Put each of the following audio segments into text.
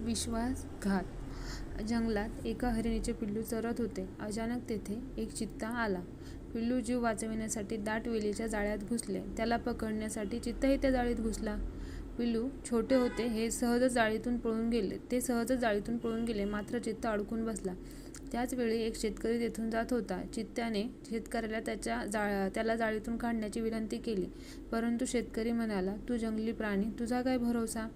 विश्वासघात. जंगलात एका हरिणीचे पिल्लू चरत होते. अचानक तेथे एक चित्ता आला. पिल्लू जीव वाचविण्यासाठी दाट वेलीच्या जाळ्यात घुसले. त्याला पकडण्यासाठी चित्ताही त्या जाळीत घुसला. पिल्लू छोटे होते, हे सहजच जाळीतून पळून गेले. मात्र चित्ता अडकून बसला. त्याच वेळी एक शेतकरी तेथून जात होता. चित्त्याने शेतकऱ्याला त्याला जाळीतून काढण्याची विनंती केली, परंतु शेतकरी म्हणाला, तू जंगली प्राणी, तुझा काय भरोसा?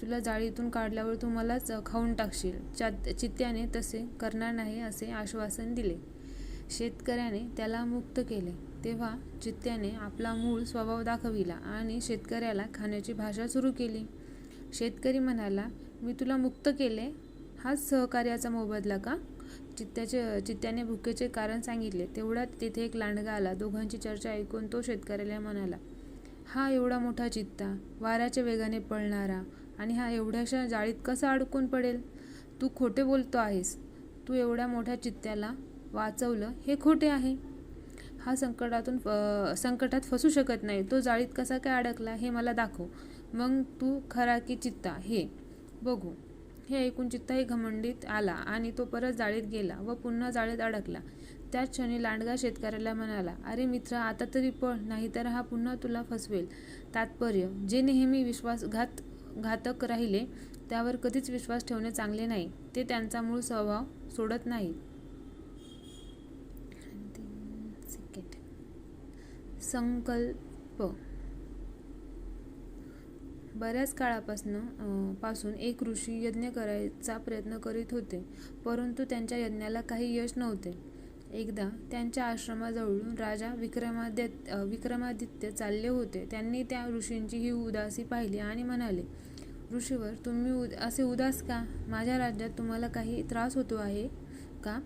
तुला जाळीतून काढल्यावर तू मलाच खाऊन टाकशील. चित्त्याने तसे करणार नाही असे आश्वासन दिले. शेतकऱ्याने त्याला मुक्त केले. तेव्हा चित्त्याने आपला मूळ स्वभाव दाखविला आणि शेतकऱ्याला खाण्याची भाषा सुरू केली. शेतकरी म्हणाला, मी तुला मुक्त केले, हाच सहकार्याचा मोबदला का? चित्त्याने भुकेचे कारण सांगितले. तेवढ्यात तेथे एक लांडगा आला. दोघांची चर्चा ऐकून तो शेतकऱ्याला म्हणाला, हा एवढा मोठा चित्ता, वाऱ्याच्या वेगाने पळणारा, आणि हा एवढ्याशा जाळीत कसा अडकून पडेल? तू खोटे बोलतो आहेस. तू एवढ्या मोठ्या चित्त्याला वाचवलं हे खोटे आहे. हा संकटात फसू शकत नाही. तो जाळीत कसा काय अडकला हे मला दाखव. मग तू खरा की चित्ता हे बघू. हे ऐकून चित्ताही घमंडीत आला आणि तो परत जाळीत गेला व पुन्हा जाळीत अडकला. त्याच क्षणी लांडगा शेतकऱ्याला म्हणाला, अरे मित्र, आता तरी पळ, नाहीतर हा पुन्हा तुला फसवेल. तात्पर्य: जे नेहमी विश्वासघातक राहिले त्यावर कधीच विश्वास ठेवणे चांगले नाही. ते त्यांचा मूळ स्वभाव सोडत नाहीत. संकल्प. बऱ्याच काळापासून एक ऋषी यज्ञ करायचा प्रयत्न करीत होते, परंतु त्यांच्या यज्ञाला काही यश नव्हते. एकदा त्यांच्या आश्रमाजवळून राजा विक्रमादित्य चालले होते. त्यांनी त्या ऋषींची ही उदासी पाहिली आणि म्हणाले, ऋषीवर, तुम्ही असे उदास का? माझ्या राज्यात तुम्हाला काही त्रास होतो आहे का?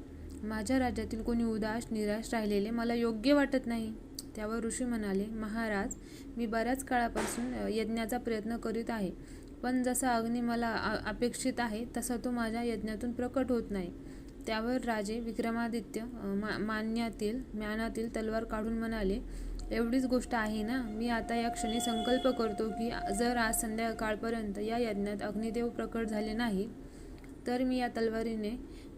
माझ्या राज्यातील कोणी उदास निराश राहिलेले मला योग्य वाटत नाही. त्यावर ऋषी म्हणाले, महाराज, मी बऱ्याच काळापासून यज्ञाचा प्रयत्न करीत आहे, पण जसा अग्नी मला अपेक्षित आहे तसा तो माझ्या यज्ञातून प्रकट होत नाही. त्यावर राजे विक्रमादित्य म्यानातील तलवार काढून म्हणाले, एवढीच गोष्ट आहे ना, मी आता या क्षणी संकल्प करतो की जर आज संध्याकाळपर्यंत या यज्ञात अग्निदेव प्रकट झाले नाही तर मी या तलवारीने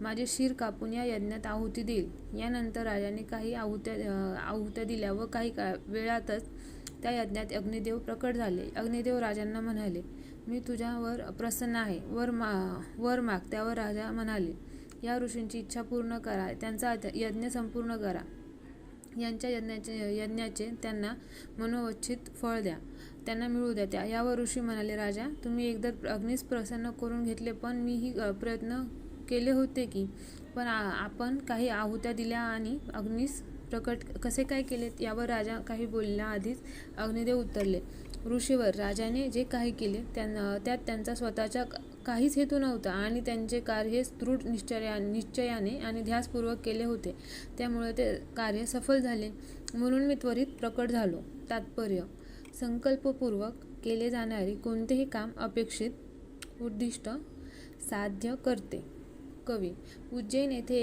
माझे शिर कापून या यज्ञात आहुती देईल. यानंतर राजाने काही आहुत्या दिल्या व काही वेळातच त्या यज्ञात अग्निदेव प्रकट झाले. अग्निदेव राजांना म्हणाले, मी तुझ्यावर प्रसन्न आहे, वर माग. त्यावर राजा म्हणाले, या ऋषींची इच्छा पूर्ण करा, त्यांचा यज्ञ संपूर्ण करा. यांच्या यज्ञाचे त्यांना मनोवांछित फळ द्या, त्यांना मिळू द्या. यावर ऋषी म्हणाले, राजा, तुम्ही एकदा अग्नीस प्रसन्न करून घेतले, पण मीही प्रयत्न केले होते की, पण आपण काही आहुत्या दिल्या आणि अग्नीस प्रकट कसे काय केलेत? यावर राजा काही बोलण्याआधीच अग्निदेव उत्तरले, ऋषीवर, राजाने जे काही केले त्यात त्यांचा स्वतःचा काहीच हेतू नव्हता आणि त्यांचे कार्य दृढ निश्चयाने आणि ध्यासपूर्वक केले होते. त्यामुळे ते कार्य सफल झाले, म्हणून मी त्वरित प्रकट झालो. तात्पर्य: संकल्पपूर्वक केले जाणारे कोणतेही काम अपेक्षित उद्दिष्ट साध्य करते. कवी. उज्जैन येथे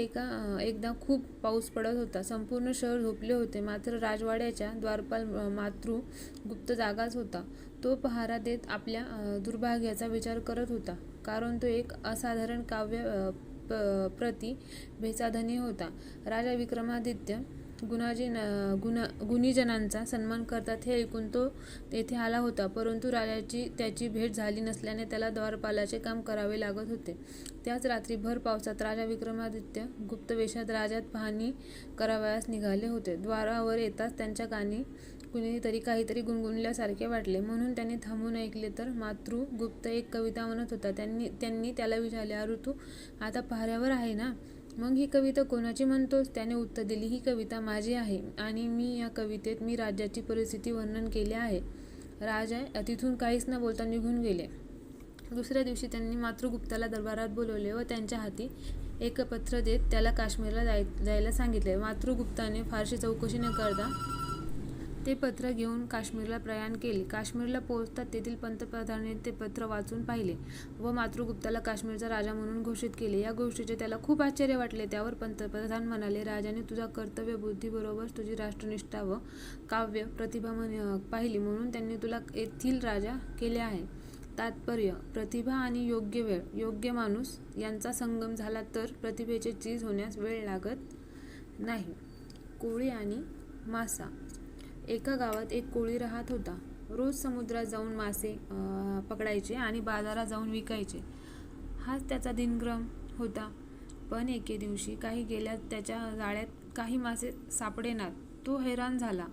एकदा खूप पाऊस पडत होता. संपूर्ण शहर झोपले होते. मात्र राजवाड्याच्या द्वारपाल मातृगुप्त जागाच होता. तो पहारा देत आपल्या दुर्भाग्याचा विचार करत होता, कारण तो एक असाधारण काव्य प्रतिभेचा धनी होता. राजा विक्रमादित्य गुणीजनांचा सन्मान करतात हे ऐकून तो तेथे आला होता, परंतु राजाची त्याची भेट झाली नसल्याने त्याला द्वारपालाचे काम करावे लागत होते. त्याच रात्री भर पावसात राजा विक्रमादित्य गुप्त वेषात राज्यात पाहणी करावयास निघाले होते. द्वारावर येताच त्यांच्या कानी कुणीतरी काहीतरी गुणगुणल्यासारखे वाटले, म्हणून त्यांनी थांबून ऐकले तर मातृगुप्त एक कविता म्हणत होता. त्यांनी त्याला विचारले, अरे तू आता पहाऱ्यावर आहे ना, मग ही कविता कोणाची म्हणतोस? त्याने उत्तर दिले, ही कविता माझी आहे आणि या कवितेत मी राज्याची परिस्थिती वर्णन केले आहे. राजा तिथून काहीच न बोलता निघून गेले. दुसऱ्या दिवशी त्यांनी मातृगुप्ताला दरबारात बोलवले व त्यांच्या हाती एक पत्र देत त्याला काश्मीरला जायला सांगितले. मातृगुप्ताने फारशी चौकशी न करता ते पत्र घेऊन काश्मीरला प्रयाण केले. काश्मीरला पोहोचताच तेथील पंतप्रधानाने ते पत्र वाचून पाहिले व मातृगुप्ताला काश्मीरचा राजा म्हणून घोषित केले. या गोष्टीचे त्याला खूप आश्चर्य वाटले. त्यावर पंतप्रधान म्हणाले, राजाने तुझ्या कर्तव्य बुद्धीबरोबर तुझी राष्ट्रनिष्ठा व काव्य प्रतिभा पाहिली, म्हणून त्यांनी तुला येथील राजा केले आहे. तात्पर्य: प्रतिभा आणि योग्य वेळ, योग्य माणूस यांचा संगम झाला तर प्रतिभेचे चीज होण्यास वेळ लागत नाही. कोळी आणि मासा. एका गावात एक कोळी राहत होता. रोज समुद्रात जाऊन मासे पकडायचे आणि बाजारात जाऊन विकायचे. हाच त्याचा दिनक्रम होता. पण एके दिवशी काही गेल्यात त्याच्या जाळ्यात काही मासे सापडेनात. तो हैराण झाला.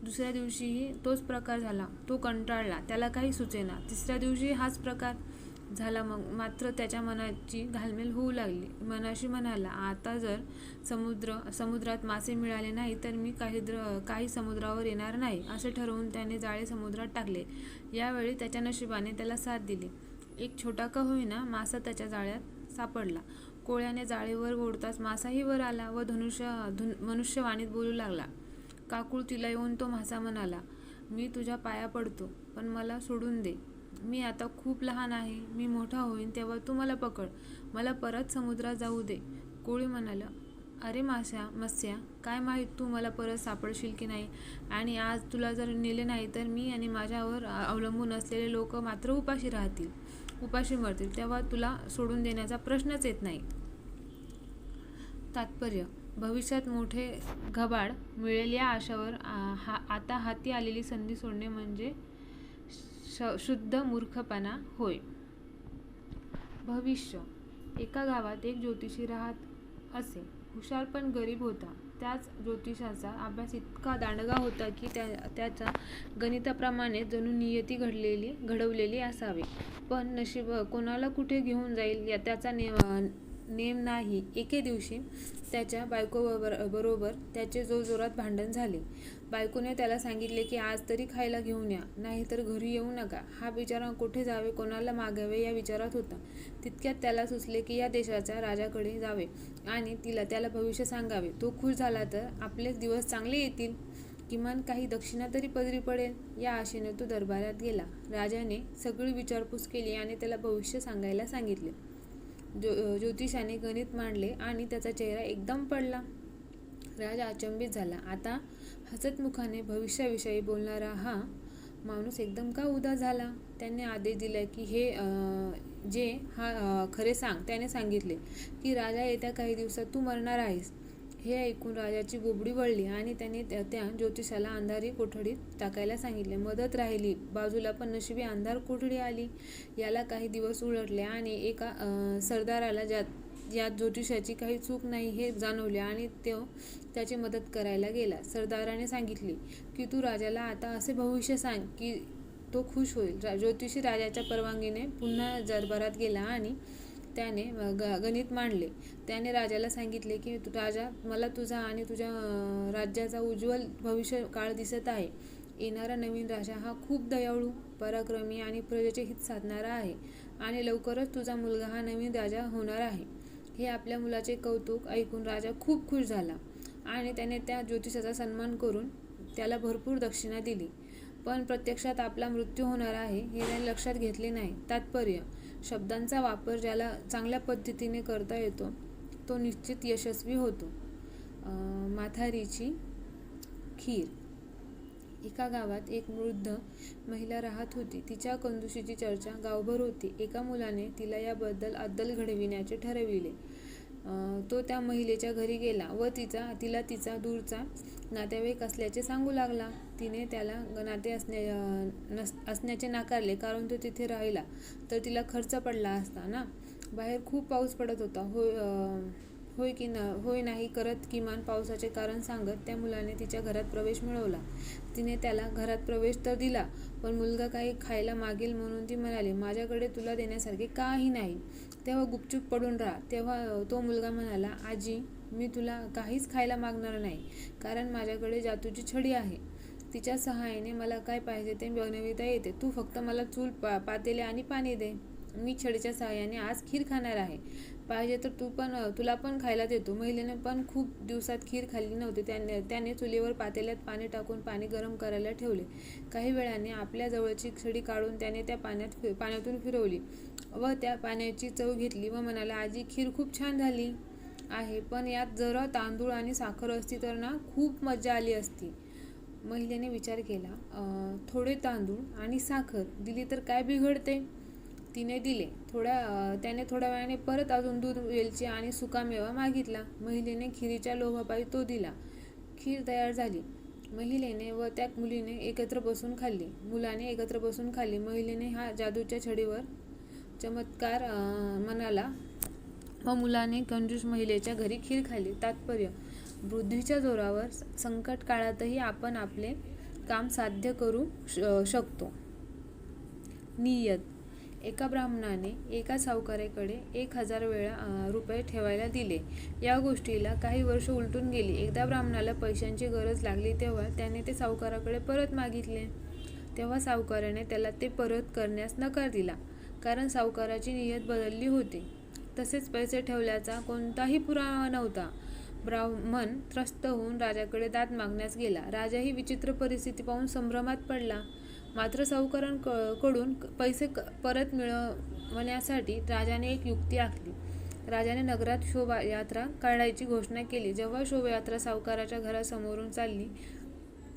दुसऱ्या दिवशीही तोच प्रकार झाला. तो कंटाळला. त्याला काही सुचेना. तिसऱ्या दिवशी हाच प्रकार झाला. मात्र त्याच्या मनाची घालमेल होऊ लागली. मनाशी म्हणाला, आता जर समुद्रात मासे मिळाले नाही तर मी काही समुद्रावर येणार नाही. असे ठरवून त्याने जाळे समुद्रात टाकले. यावेळी त्याच्या नशिबाने त्याला साथ दिली. एक छोटा का होईना मासा त्याच्या जाळ्यात सापडला. कोळ्याने जाळे वर ओढताच मासाही वर आला व मनुष्यवाणीत बोलू लागला. काकुळतीला येऊन तो मासा म्हणाला, मी तुझ्या पाया पडतो, पण मला सोडून दे. मी आता खूप लहान आहे. मी मोठा होईन तेव्हा तू मला पकड. मला परत समुद्रात जाऊ दे. कोळी म्हणाला, अरे मत्स्या, काय माहीत तू मला परत सापडशील की नाही. आणि आज तुला जर नेले नाही तर मी आणि माझ्यावर अवलंबून असलेले लोक मात्र उपाशी मरतील. तेव्हा तुला सोडून देण्याचा प्रश्नच येत नाही. तात्पर्य: भविष्यात मोठे घबाड मिळेल या आशावर आता हाती आलेली संधी सोडणे म्हणजे शुद्ध मूर्खपणा होय. भविष्य. एका गावात एक ज्योतिषी राहत असे. हुशार पण गरीब होता. त्याच ज्योतिषाचा अभ्यास इतका दांडगा होता की त्याच्या गणिताप्रमाणे जणू नियती घडवलेली असावी. पण नशीब कोणाला कुठे घेऊन जाईल त्याचा नेम नाही. एके दिवशी त्याच्या बायकोबरोबर त्याचे जोरजोरात भांडण झाले. बायकोने त्याला सांगितले की आज तरी खायला घेऊन या, नाही तर घरी येऊ नका. हा बिचारा कुठे जावे, कोणाला मागावे या विचारात होता. तितक्यात त्याला सुचले की या देशाच्या राजाकडे जावे आणि त्याला भविष्य सांगावे. तो खुश झाला तर आपले दिवस चांगले येतील, किमान काही दक्षिणा तरी पदरी पडेल. या आशेने तो दरबारात गेला. राजाने सगळी विचारपूस केली आणि त्याला भविष्य सांगायला सांगितले. ज्योतिषाने गणित मांडले आणि त्याचा चेहरा एकदम पडला. राजा अचंबित झाला. आता हसतमुखाने भविष्याविषयी बोलणारा हा माणूस एकदम का उदास झाला. त्याने आदेश दिला की खरे सांग. त्याने सांगितले की राजा, येत्या काही दिवसात तू मरणार आहेस. हे ऐकून राजाची बोबडी वळली आणि त्याने त्या ज्योतिषाला अंधारी कोठडीत टाकायला सांगितले. मदत राहिली बाजूला, पण नशिबी अंधार कोठडी आली. याला काही दिवस उलटले आणि एका सरदाराला या ज्योतिषाची काही चूक नाही हे जाणवले आणि तो त्याची मदत करायला गेला. सरदाराने सांगितले की तू राजाला आता असे भविष्य सांग की तो खुश होईल. ज्योतिषी राजाच्या परवानगीने पुन्हा दरबारात गेला आणि त्याने गणित मांडले. त्याने राजाला सांगितले की राजा, मला तुझा आणि तुझ्या राज्याचा उज्ज्वल भविष्य काळ दिसत आहे. येणारा नवीन राजा हा खूप दयाळू, पराक्रमी आणि प्रजेचे हित साधणारा आहे आणि लवकरच तुझा मुलगा हा नवीन राजा होणार आहे. हे आपल्या मुलाचे कौतुक ऐकून राजा खूप खुश झाला आणि त्याने त्या ज्योतिषाचा सन्मान करून त्याला भरपूर दक्षिणा दिली. पण प्रत्यक्षात आपला मृत्यू होणार आहे हे त्याने लक्षात घेतले नाही. तात्पर्य: शब्दांचा वापर ज्याला चांगल्या पद्धतीने करता येतो तो निश्चित यशस्वी होतो. माथारीची खीर. एका गावात एक वृद्ध महिला राहत होती. तिच्या कंजूसीची चर्चा गावभर होती. एका मुलाने तिला याबद्दल अद्दल घडविण्याचे ठरविले. तो त्या महिलेच्या घरी गेला व तिला तिचा दूरचा नातेवाईक असल्याचे सांगू लागला. तिने त्याला नाते असण्याचे नाकारले, कारण तो तिथे राहिला तर तिला खर्च पडला असता ना. बाहेर खूप पाऊस पडत होता. होय नाही करत किमान पावसाचे कारण सांगत त्या मुलाने तिच्या घरात प्रवेश मिळवला. तिने त्याला घरात प्रवेश तर दिला, पण मुलगा काही खायला मागेल म्हणून ती म्हणाली, माझ्याकडे तुला देण्यासारखे काही नाही, तेव्हा गुपचूप पडून राहा. तेव्हा तो मुलगा म्हणाला, आजी, मी तुला काहीच खायला मागणार नाही, कारण माझ्याकडे जादूची छडी आहे. तिच्या सहाय्याने मला काय पाहिजे ते बनविता येते. तू फक्त मला चूल, पातेले आणि पाणी दे. मी छडीच्या सहाय्याने आज खीर खाणार आहे. पाहिजे तर तुला पण खायला देतो. महिलेने पण खूप दिवसात खीर खाल्ली नव्हती. त्याने चुलीवर पातेल्यात पाणी टाकून पाणी गरम करायला ठेवले. काही वेळाने आपल्या जवळची छडी काढून त्याने त्या पाण्यातून फिरवली व त्या पाण्याची चव घेतली व म्हणाला, आजी, खीर खूप छान झाली आहे, पण यात जरा तांदूळ आणि साखर असती तर ना खूप मजा आली असती. महिलेने विचार केला, थोडे तांदूळ आणि साखर दिली तर काय बिघडते. तिने दिले. त्याने थोड्या वेळाने परत अजून दूध, वेलची आणि सुकामेवा मागितला. महिलेने खिरीच्या लोभापायी तो दिला. खीर तयार झाली. महिलेने व त्या मुलाने एकत्र बसून खाल्ली. महिलेने हा जादूच्या छडीवर चमत्कार म्हणाला व मुलाने कंजूस महिलेच्या घरी खीर खाल्ली. तात्पर्य: बुद्धीच्या जोरावर संकट काळातही आपण आपले काम साध्य करू शकतो. नियत: एका ब्राह्मणाने एका सावकाराकडे 1000 रुपये ठेवायला दिले. या गोष्टीला काही वर्ष उलटून गेली. एकदा ब्राह्मणाला पैशांची गरज लागली तेव्हा त्याने ते सावकाराकडे परत मागितले. तेव्हा सावकाराने त्याला ते परत करण्यास नकार दिला, कारण सावकाराची नियत बदलली होती. तसेच पैसे ठेवल्याचा कोणताही पुरावा नव्हता. ब्राह्मण त्रस्त होऊन राजाकडे दाद मागण्यास गेला. राजाही विचित्र परिस्थिती पाहून संभ्रमात पडला. मात्र सावकारांकडून पैसे परत मिळवण्यासाठी राजाने एक युक्ती आखली. राजाने नगरात शोभायात्रा काढायची घोषणा केली. जेव्हा शोभायात्रा सावकाराच्या घरासमोरून चालली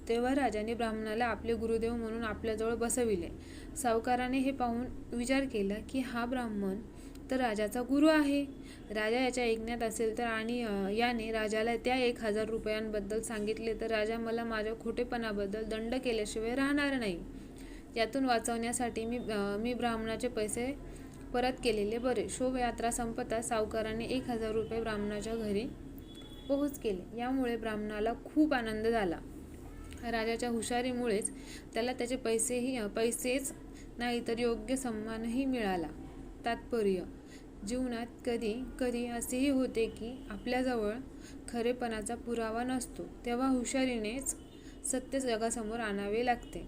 तेव्हा राजाने ब्राह्मणाला आपले गुरुदेव म्हणून आपल्याजवळ बसविले. सावकाराने हे पाहून विचार केला की हा ब्राह्मण तर राजाचा गुरु आहे. राजा याच्या ऐकण्यात असेल तर आणि याने राजाला त्या 1000 रुपयांबद्दल सांगितले तर राजा मला माझ्या खोटेपणाबद्दल दंड केल्याशिवाय राहणार नाही. यातून वाचवण्यासाठी मी ब्राह्मणाचे पैसे परत केलेले बरे. शोभायात्रा संपताच सावकाराने 1000 रुपये ब्राह्मणाच्या घरी पोहोच केले. यामुळे ब्राह्मणाला खूप आनंद झाला. राजाच्या हुशारीमुळेच त्याला त्याचे पैसेच नाही तर योग्य सन्मानही मिळाला. तात्पर्य: जीवनात कधी कधी असेही होते की आपल्याजवळ खरेपणाचा पुरावा नसतो, तेव्हा हुशारीनेच सत्य जगासमोर आणावे लागते.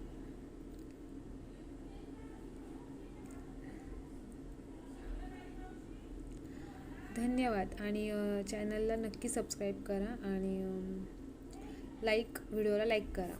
धन्यवाद. आणि चॅनलला नक्की सबस्क्राईब करा आणि व्हिडिओला लाईक करा.